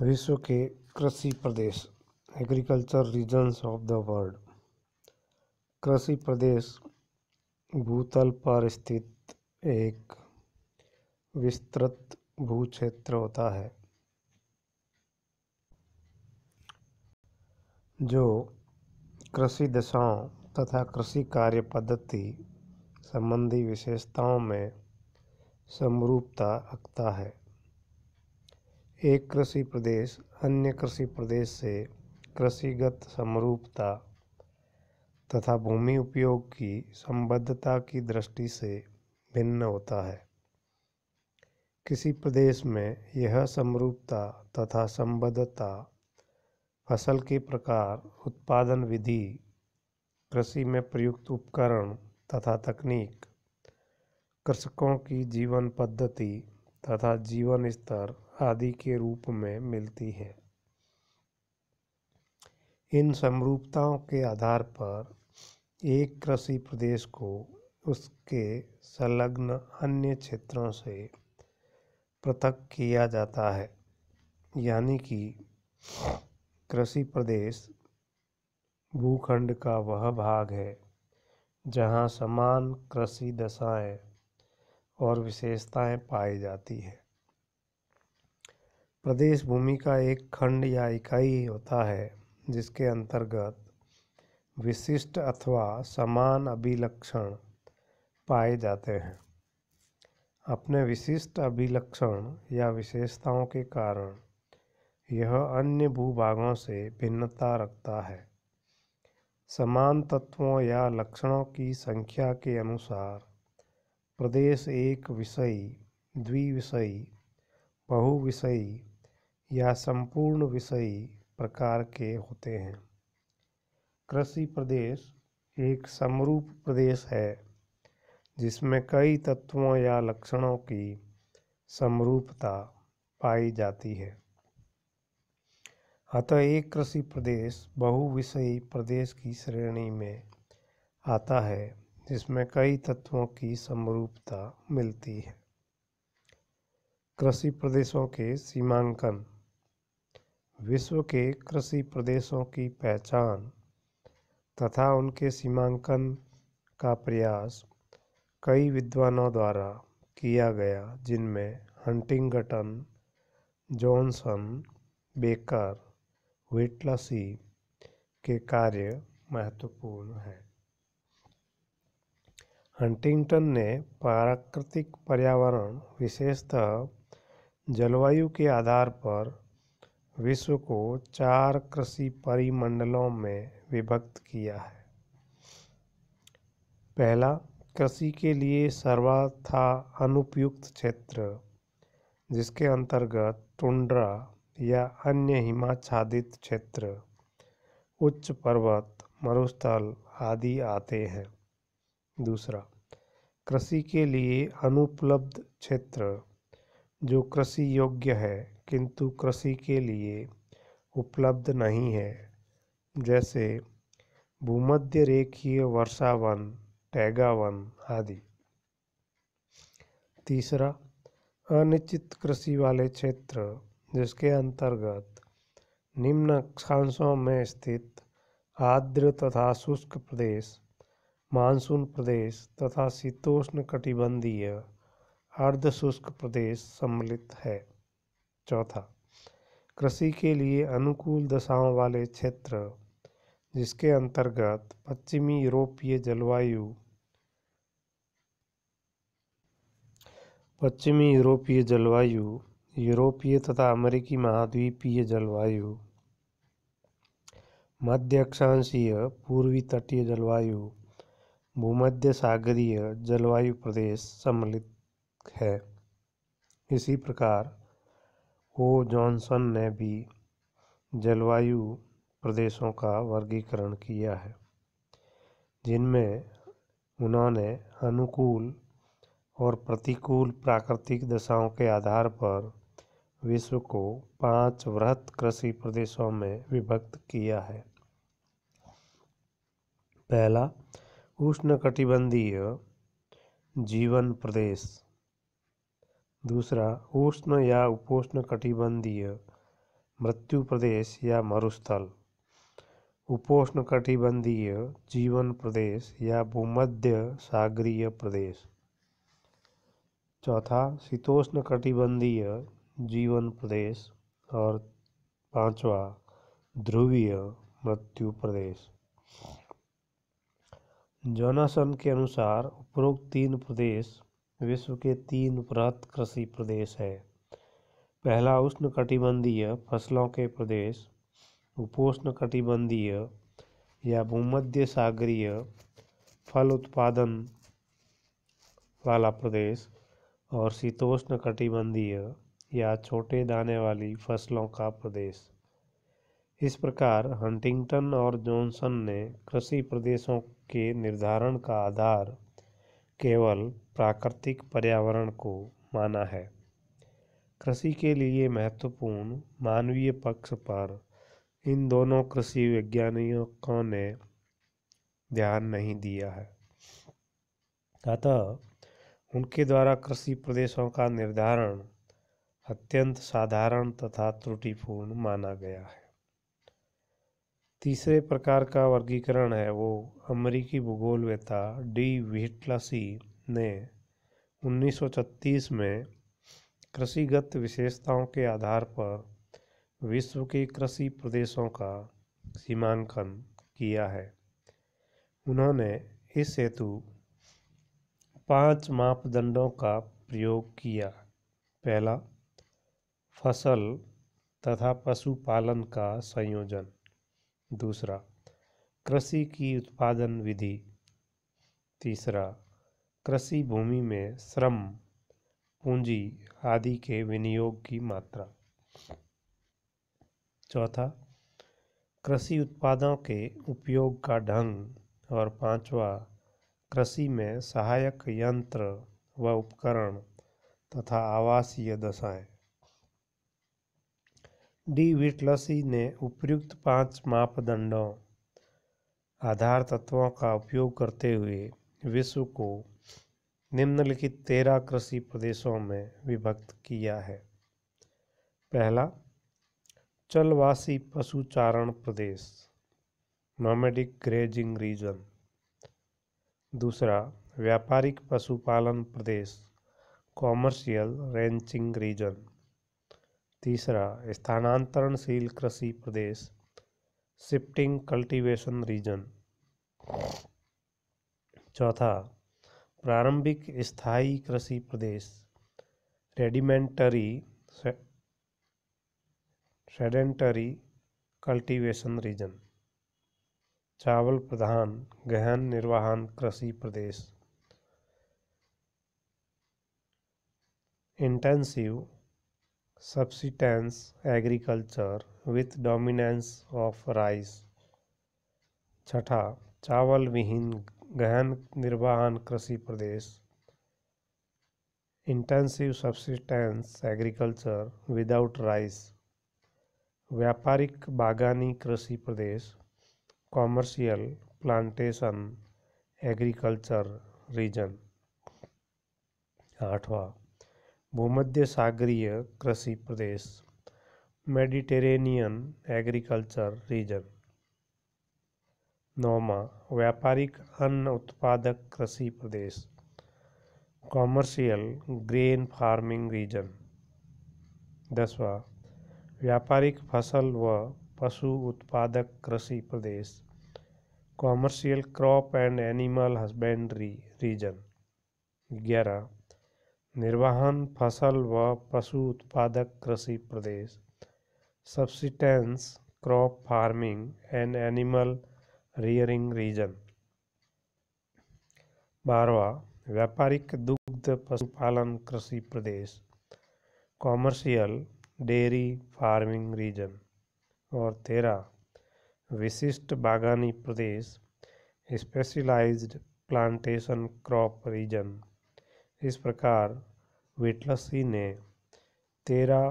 विश्व के कृषि प्रदेश agriculture regions of the world. कृषि प्रदेश भूतल पर स्थित एक विस्तृत भूक्षेत्र होता है जो कृषि दशाओं तथा कृषि कार्य पद्धति संबंधी विशेषताओं में समरूपता रखता है। एक कृषि प्रदेश अन्य कृषि प्रदेश से कृषिगत समरूपता तथा भूमि उपयोग की संबद्धता की दृष्टि से भिन्न होता है। किसी प्रदेश में यह समरूपता तथा संबद्धता फसल के प्रकार, उत्पादन विधि, कृषि में प्रयुक्त उपकरण तथा तकनीक, कृषकों की जीवन पद्धति तथा जीवन स्तर आदि के रूप में मिलती है। इन समरूपताओं के आधार पर एक कृषि प्रदेश को उसके संलग्न अन्य क्षेत्रों से पृथक किया जाता है, यानी कि कृषि प्रदेश भूखंड का वह भाग है जहाँ समान कृषि दशाएं और विशेषताएं पाई जाती है। प्रदेश भूमि का एक खंड या इकाई होता है जिसके अंतर्गत विशिष्ट अथवा समान अभिलक्षण पाए जाते हैं। अपने विशिष्ट अभिलक्षण या विशेषताओं के कारण यह अन्य भूभागों से भिन्नता रखता है। समान तत्वों या लक्षणों की संख्या के अनुसार प्रदेश एक विषयी, द्विविषयी, बहुविषयी या संपूर्ण विषयी प्रकार के होते हैं। कृषि प्रदेश एक समरूप प्रदेश है जिसमें कई तत्वों या लक्षणों की समरूपता पाई जाती है। अतः एक कृषि प्रदेश बहुविषयी प्रदेश की श्रेणी में आता है जिसमें कई तत्वों की समरूपता मिलती है। कृषि प्रदेशों के सीमांकन। विश्व के कृषि प्रदेशों की पहचान तथा उनके सीमांकन का प्रयास कई विद्वानों द्वारा किया गया, जिनमें हंटिंगटन, जॉनसन, बेकर, व्हिटलसी के कार्य महत्वपूर्ण हैं। हंटिंगटन ने प्राकृतिक पर्यावरण, विशेषतः जलवायु के आधार पर विश्व को 4 कृषि परिमंडलों में विभक्त किया है। पहला, कृषि के लिए सर्वथा अनुपयुक्त क्षेत्र, जिसके अंतर्गत टुंड्रा या अन्य हिमाच्छादित क्षेत्र, उच्च पर्वत, मरुस्थल आदि आते हैं। दूसरा, कृषि के लिए अनुपलब्ध क्षेत्र, जो कृषि योग्य है किंतु कृषि के लिए उपलब्ध नहीं है, जैसे भूमध्य रेखीय वर्षा वन, टैगा वन आदि। तीसरा, अनिश्चित कृषि वाले क्षेत्र, जिसके अंतर्गत निम्न अक्षांशों में स्थित आर्द्र तथा शुष्क प्रदेश, मानसून प्रदेश तथा शीतोष्ण कटिबंधीय अर्ध शुष्क प्रदेश सम्मिलित है। चौथा, कृषि के लिए अनुकूल दशाओं वाले क्षेत्र, जिसके अंतर्गत पश्चिमी यूरोपीय जलवायु, यूरोपीय तथा अमेरिकी महाद्वीपीय जलवायु, मध्य अक्षांशीय पूर्वी तटीय जलवायु, भूमध्य सागरीय जलवायु प्रदेश सम्मिलित है। इसी प्रकार ओ जॉनसन ने भी जलवायु प्रदेशों का वर्गीकरण किया है, जिनमें उन्होंने अनुकूल और प्रतिकूल प्राकृतिक दशाओं के आधार पर विश्व को 5 वृहत कृषि प्रदेशों में विभक्त किया है। पहला, उष्णकटिबंधीय जीवन प्रदेश। दूसरा, उष्ण या उपोष्ण कटिबंधीय मृत्यु प्रदेश या मरुस्थल, उपोष्णकटिबंधीय जीवन प्रदेश या भूमध्य सागरीय प्रदेश। चौथा, शीतोष्णकटिबंधीय जीवन प्रदेश। और पांचवा, ध्रुवीय मृत्यु प्रदेश। जोनासन के अनुसार उपरोक्त 3 प्रदेश विश्व के 3 बृहत कृषि प्रदेश है। पहला, उष्णकटिबंधीय फसलों के प्रदेश, उपोष्णकटिबंधीय या भूमध्य सागरीय फल उत्पादन वाला प्रदेश, और शीतोष्णकटिबंधीय या छोटे दाने वाली फसलों का प्रदेश। इस प्रकार हंटिंगटन और जॉनसन ने कृषि प्रदेशों के निर्धारण का आधार केवल प्राकृतिक पर्यावरण को माना है। कृषि के लिए महत्वपूर्ण मानवीय पक्ष पर इन दोनों कृषि वैज्ञानिकों ने ध्यान नहीं दिया है। अतः उनके द्वारा कृषि प्रदेशों का निर्धारण अत्यंत साधारण तथा त्रुटिपूर्ण माना गया है। तीसरे प्रकार का वर्गीकरण है वो अमेरिकी भूगोलवेत्ता डी व्हिटलसी ने 1936 में कृषिगत विशेषताओं के आधार पर विश्व के कृषि प्रदेशों का सीमांकन किया है। उन्होंने इस हेतु 5 मापदंडों का प्रयोग किया। पहला, फसल तथा पशुपालन का संयोजन। दूसरा, कृषि की उत्पादन विधि। तीसरा, कृषि भूमि में श्रम, पूंजी आदि के विनियोग की मात्रा। चौथा, कृषि उत्पादों के उपयोग का ढंग। और पांचवा, कृषि में सहायक यंत्र व उपकरण तथा आवासीय दशाएं। डी व्हिटलसी ने उपर्युक्त 5 मापदंडों आधार तत्वों का उपयोग करते हुए विश्व को निम्नलिखित 13 कृषि प्रदेशों में विभक्त किया है। पहला, चलवासी पशुचारण प्रदेश, नोमैडिक ग्रेजिंग रीजन। दूसरा, व्यापारिक पशुपालन प्रदेश, कॉमर्शियल रैंचिंग रीजन। तीसरा, स्थानांतरणशील कृषि प्रदेश, शिफ्टिंग कल्टीवेशन रीजन। चौथा, प्रारंभिक स्थायी कृषि प्रदेश, सेडेंटरी कल्टीवेशन रीजन। चावल प्रधान गहन निर्वहन कृषि प्रदेश, intensive subsistence agriculture with dominance of rice. छठा, चावल विहीन गहन निर्वहन कृषि प्रदेश, intensive subsistence agriculture without rice. व्यापारिक बागानी कृषि प्रदेश, कॉमर्शियल प्लांटेशन एग्रीकल्चर रीजन। आठवां, भूमध्य सागरीय कृषि प्रदेश, मेडिटेरेनियन एग्रीकल्चर रीजन। नौवां, व्यापारिक अन्न उत्पादक कृषि प्रदेश, कॉमर्शियल ग्रेन फार्मिंग रीजन। 10वां, व्यापारिक फसल व पशु उत्पादक कृषि प्रदेश, commercial crop and animal husbandry region. 11, निर्वहन फसल व पशु उत्पादक कृषि प्रदेश, subsistence crop farming and animal rearing region. 12वां, व्यापारिक दुग्ध पशुपालन कृषि प्रदेश, कॉमर्शियल डेयरी फार्मिंग रीजन। और 13, विशिष्ट बागानी प्रदेश, स्पेशलाइज्ड प्लांटेशन क्रॉप रीजन। इस प्रकार व्हिटलसी ने 13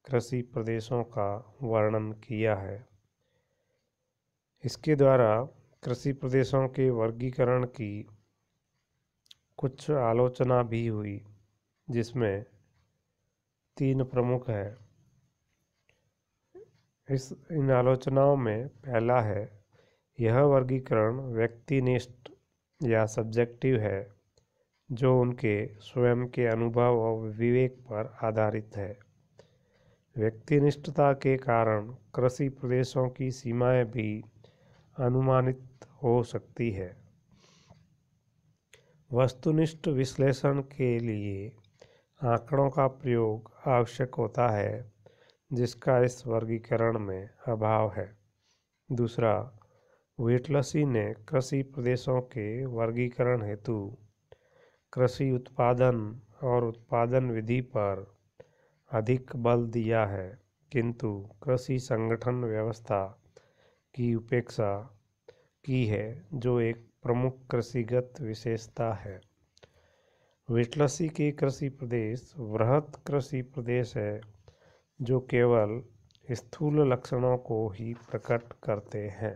कृषि प्रदेशों का वर्णन किया है। इसके द्वारा कृषि प्रदेशों के वर्गीकरण की कुछ आलोचना भी हुई, जिसमें 3 प्रमुख है। इन आलोचनाओं में पहला है, यह वर्गीकरण व्यक्तिनिष्ठ या सब्जेक्टिव है, जो उनके स्वयं के अनुभव और विवेक पर आधारित है। व्यक्तिनिष्ठता के कारण कृषि प्रदेशों की सीमाएं भी अनुमानित हो सकती है। वस्तुनिष्ठ विश्लेषण के लिए आंकड़ों का प्रयोग आवश्यक होता है, जिसका इस वर्गीकरण में अभाव है। दूसरा, व्हिटलसी ने कृषि प्रदेशों के वर्गीकरण हेतु कृषि उत्पादन और उत्पादन विधि पर अधिक बल दिया है, किंतु कृषि संगठन व्यवस्था की उपेक्षा की है, जो एक प्रमुख कृषिगत विशेषता है। व्हिटलसी के कृषि प्रदेश वृहत कृषि प्रदेश है, जो केवल स्थूल लक्षणों को ही प्रकट करते हैं।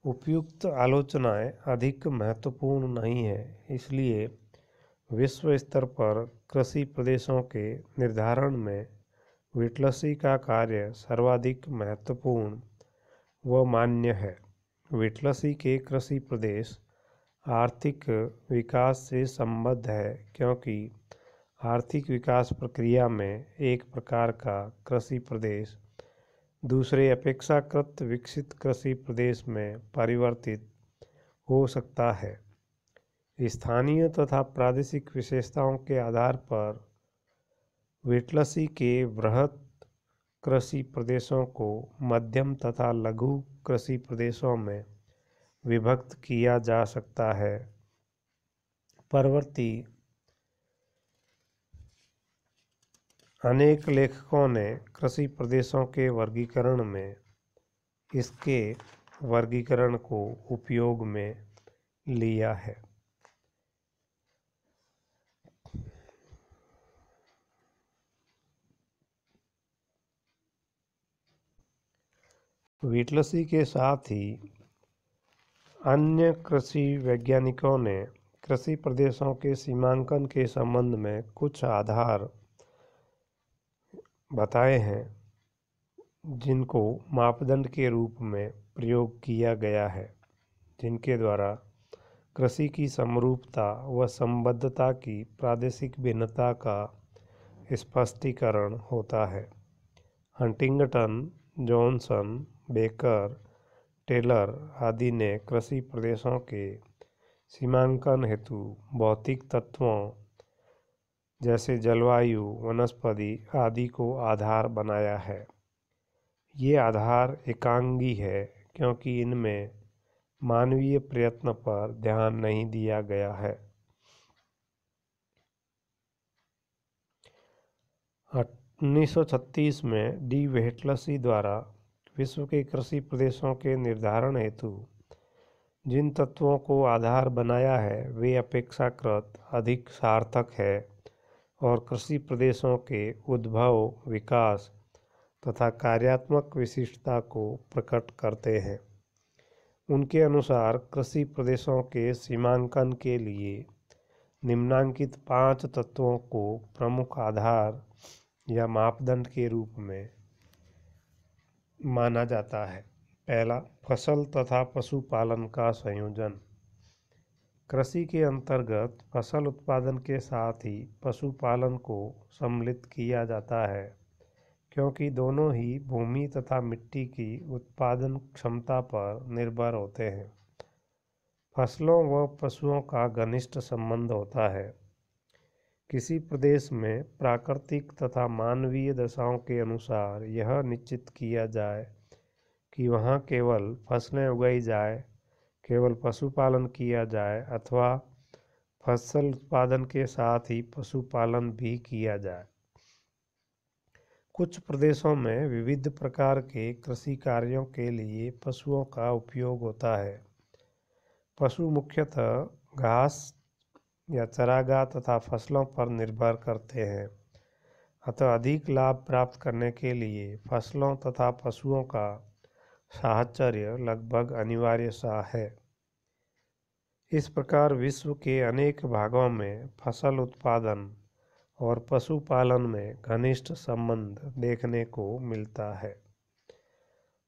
उपयुक्त आलोचनाएं अधिक महत्वपूर्ण नहीं है, इसलिए विश्व स्तर पर कृषि प्रदेशों के निर्धारण में व्हिटलसी का कार्य सर्वाधिक महत्वपूर्ण व मान्य है। व्हिटलसी के कृषि प्रदेश आर्थिक विकास से संबद्ध है, क्योंकि आर्थिक विकास प्रक्रिया में एक प्रकार का कृषि प्रदेश दूसरे अपेक्षाकृत विकसित कृषि प्रदेश में परिवर्तित हो सकता है। स्थानीय तथा प्रादेशिक विशेषताओं के आधार पर व्हिटलसी के बृहत कृषि प्रदेशों को मध्यम तथा लघु कृषि प्रदेशों में विभक्त किया जा सकता है। परवर्ती अनेक लेखकों ने कृषि प्रदेशों के वर्गीकरण में इसके वर्गीकरण को उपयोग में लिया है। व्हिटलसी के साथ ही अन्य कृषि वैज्ञानिकों ने कृषि प्रदेशों के सीमांकन के संबंध में कुछ आधार बताए हैं, जिनको मापदंड के रूप में प्रयोग किया गया है, जिनके द्वारा कृषि की समरूपता व संबद्धता की प्रादेशिक भिन्नता का स्पष्टीकरण होता है। हंटिंगटन, जॉनसन, बेकर, टेलर आदि ने कृषि प्रदेशों के सीमांकन हेतु भौतिक तत्वों जैसे जलवायु, वनस्पति आदि को आधार बनाया है। ये आधार एकांगी है, क्योंकि इनमें मानवीय प्रयत्न पर ध्यान नहीं दिया गया है। 1936 में डी व्हिटलसी द्वारा विश्व के कृषि प्रदेशों के निर्धारण हेतु जिन तत्वों को आधार बनाया है, वे अपेक्षाकृत अधिक सार्थक है और कृषि प्रदेशों के उद्भव, विकास तथा कार्यात्मक विशिष्टता को प्रकट करते हैं। उनके अनुसार कृषि प्रदेशों के सीमांकन के लिए निम्नांकित 5 तत्वों को प्रमुख आधार या मापदंड के रूप में माना जाता है। पहला, फसल तथा पशुपालन का संयोजन। कृषि के अंतर्गत फसल उत्पादन के साथ ही पशुपालन को सम्मिलित किया जाता है, क्योंकि दोनों ही भूमि तथा मिट्टी की उत्पादन क्षमता पर निर्भर होते हैं। फसलों व पशुओं का घनिष्ठ संबंध होता है। किसी प्रदेश में प्राकृतिक तथा मानवीय दशाओं के अनुसार यह निश्चित किया जाए कि वहाँ केवल फसलें उगाई जाए, केवल पशुपालन किया जाए अथवा फसल उत्पादन के साथ ही पशुपालन भी किया जाए। कुछ प्रदेशों में विविध प्रकार के कृषि कार्यों के लिए पशुओं का उपयोग होता है। पशु मुख्यतः घास या चारागाह तथा फसलों पर निर्भर करते हैं, अतः अधिक लाभ प्राप्त करने के लिए फसलों तथा पशुओं का साहचर्य लगभग अनिवार्य सा है। इस प्रकार विश्व के अनेक भागों में फसल उत्पादन और पशुपालन में घनिष्ठ संबंध देखने को मिलता है।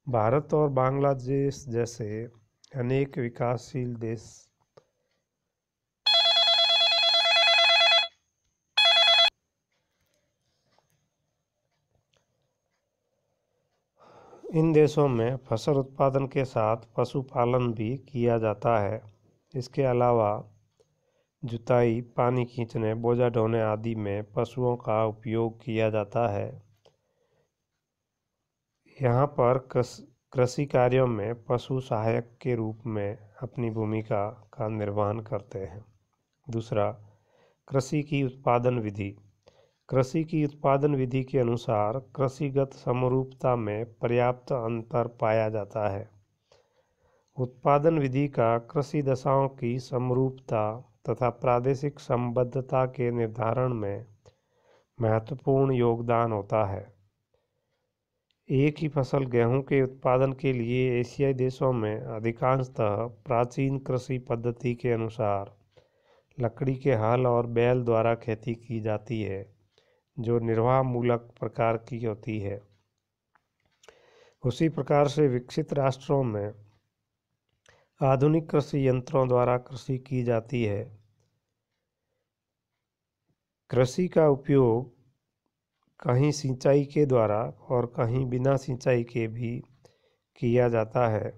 भारत और बांग्लादेश जैसे अनेक विकासशील देश इन देशों में फसल उत्पादन के साथ पशुपालन भी किया जाता है। इसके अलावा जुताई, पानी खींचने, बोझा ढोने आदि में पशुओं का उपयोग किया जाता है। यहाँ पर कृषि कार्यों में पशु सहायक के रूप में अपनी भूमिका का निर्वहन करते हैं। दूसरा, कृषि की उत्पादन विधि। कृषि की उत्पादन विधि के अनुसार कृषिगत समरूपता में पर्याप्त अंतर पाया जाता है। उत्पादन विधि का कृषि दशाओं की समरूपता तथा प्रादेशिक संबद्धता के निर्धारण में महत्वपूर्ण योगदान होता है। एक ही फसल गेहूं के उत्पादन के लिए एशियाई देशों में अधिकांशतः प्राचीन कृषि पद्धति के अनुसार लकड़ी के हल और बैल द्वारा खेती की जाती है, जो निर्वाह मूलक प्रकार की होती है। उसी प्रकार से विकसित राष्ट्रों में आधुनिक कृषि यंत्रों द्वारा कृषि की जाती है। कृषि का उपयोग कहीं सिंचाई के द्वारा और कहीं बिना सिंचाई के भी किया जाता है।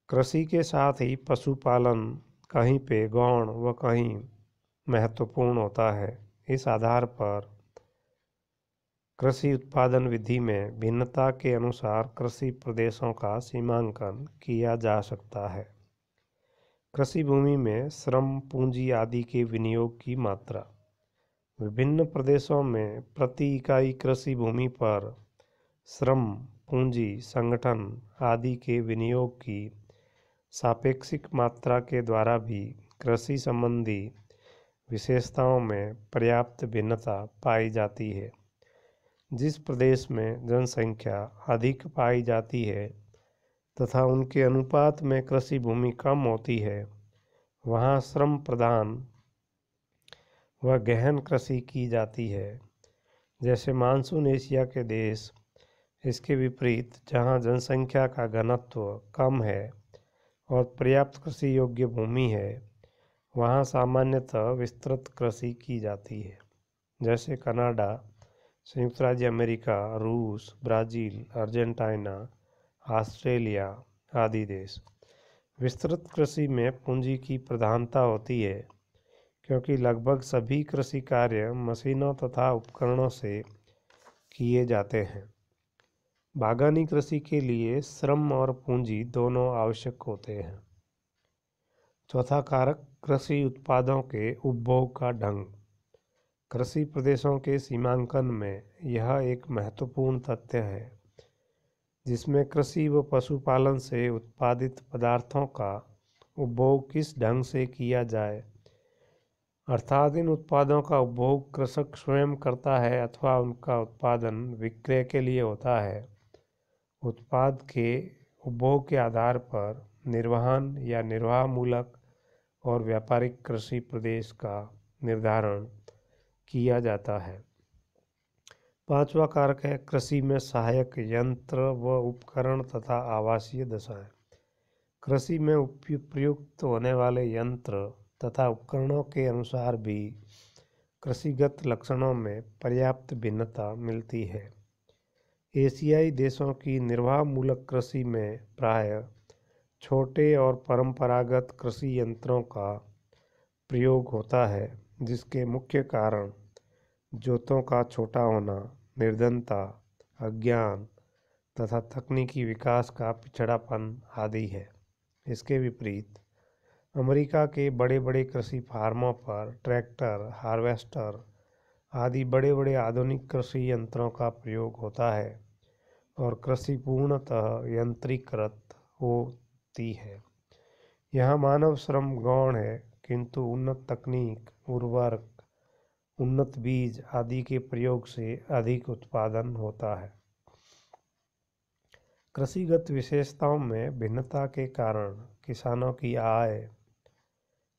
कृषि के साथ ही पशुपालन कहीं पे गौण व कहीं महत्वपूर्ण होता है। इस आधार पर कृषि उत्पादन विधि में भिन्नता के अनुसार कृषि प्रदेशों का सीमांकन किया जा सकता है। कृषि भूमि में श्रम, पूंजी आदि के विनियोग की मात्रा। विभिन्न प्रदेशों में प्रति इकाई कृषि भूमि पर श्रम, पूंजी, संगठन आदि के विनियोग की सापेक्षिक मात्रा के द्वारा भी कृषि संबंधी विशेषताओं में पर्याप्त भिन्नता पाई जाती है। जिस प्रदेश में जनसंख्या अधिक पाई जाती है तथा उनके अनुपात में कृषि भूमि कम होती है, वहाँ श्रम प्रधान व गहन कृषि की जाती है। जैसे मानसून एशिया के देश। इसके विपरीत जहाँ जनसंख्या का घनत्व कम है और पर्याप्त कृषि योग्य भूमि है, वहाँ सामान्यतः विस्तृत कृषि की जाती है। जैसे कनाडा, संयुक्त राज्य अमेरिका, रूस, ब्राज़ील, अर्जेंटीना, ऑस्ट्रेलिया आदि देश। विस्तृत कृषि में पूंजी की प्रधानता होती है, क्योंकि लगभग सभी कृषि कार्य मशीनों तथा उपकरणों से किए जाते हैं। बागवानी कृषि के लिए श्रम और पूंजी दोनों आवश्यक होते हैं। चौथा कारक कृषि उत्पादों के उपभोग का ढंग। कृषि प्रदेशों के सीमांकन में यह एक महत्वपूर्ण तथ्य है, जिसमें कृषि व पशुपालन से उत्पादित पदार्थों का उपभोग किस ढंग से किया जाए, अर्थात इन उत्पादों का उपभोग कृषक स्वयं करता है अथवा उनका उत्पादन विक्रय के लिए होता है। उत्पाद के उपभोग के आधार पर निर्वहन या निर्वाह मूलक और व्यापारिक कृषि प्रदेश का निर्धारण किया जाता है। पांचवा कारक है कृषि में सहायक यंत्र व उपकरण तथा आवासीय दशाएं। कृषि में उपयुक्त होने वाले यंत्र तथा उपकरणों के अनुसार भी कृषिगत लक्षणों में पर्याप्त भिन्नता मिलती है। एशियाई देशों की निर्वाह मूलक कृषि में प्रायः छोटे और परंपरागत कृषि यंत्रों का प्रयोग होता है, जिसके मुख्य कारण जोतों का छोटा होना, निर्धनता, अज्ञान तथा तकनीकी विकास का पिछड़ापन आदि है। इसके विपरीत अमेरिका के बड़े बड़े कृषि फार्मों पर ट्रैक्टर, हार्वेस्टर आदि बड़े बड़े आधुनिक कृषि यंत्रों का प्रयोग होता है और कृषि पूर्णतः यंत्रीकृत होती है। यहाँ मानव श्रम गौण है, किंतु उन्नत तकनीक, उर्वरक, उन्नत बीज आदि के प्रयोग से अधिक उत्पादन होता है। कृषिगत विशेषताओं में भिन्नता के कारण किसानों की आय,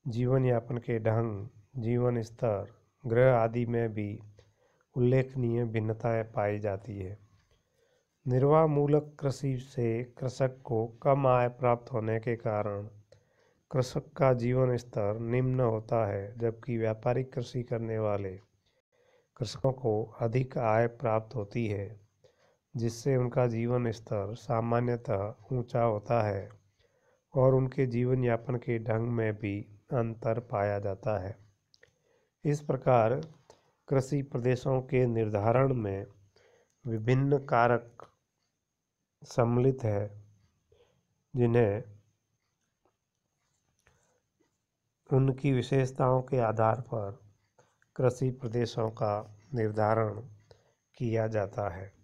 जीवन यापन के ढंग, जीवन स्तर, गृह आदि में भी उल्लेखनीय भिन्नताएं पाई जाती है। निर्वाह मूलक कृषि से कृषक को कम आय प्राप्त होने के कारण कृषक का जीवन स्तर निम्न होता है, जबकि व्यापारिक कृषि करने वाले कृषकों को अधिक आय प्राप्त होती है, जिससे उनका जीवन स्तर सामान्यतः ऊंचा होता है और उनके जीवन यापन के ढंग में भी अंतर पाया जाता है। इस प्रकार कृषि प्रदेशों के निर्धारण में विभिन्न कारक सम्मिलित है, जिन्हें उनकी विशेषताओं के आधार पर कृषि प्रदेशों का निर्धारण किया जाता है।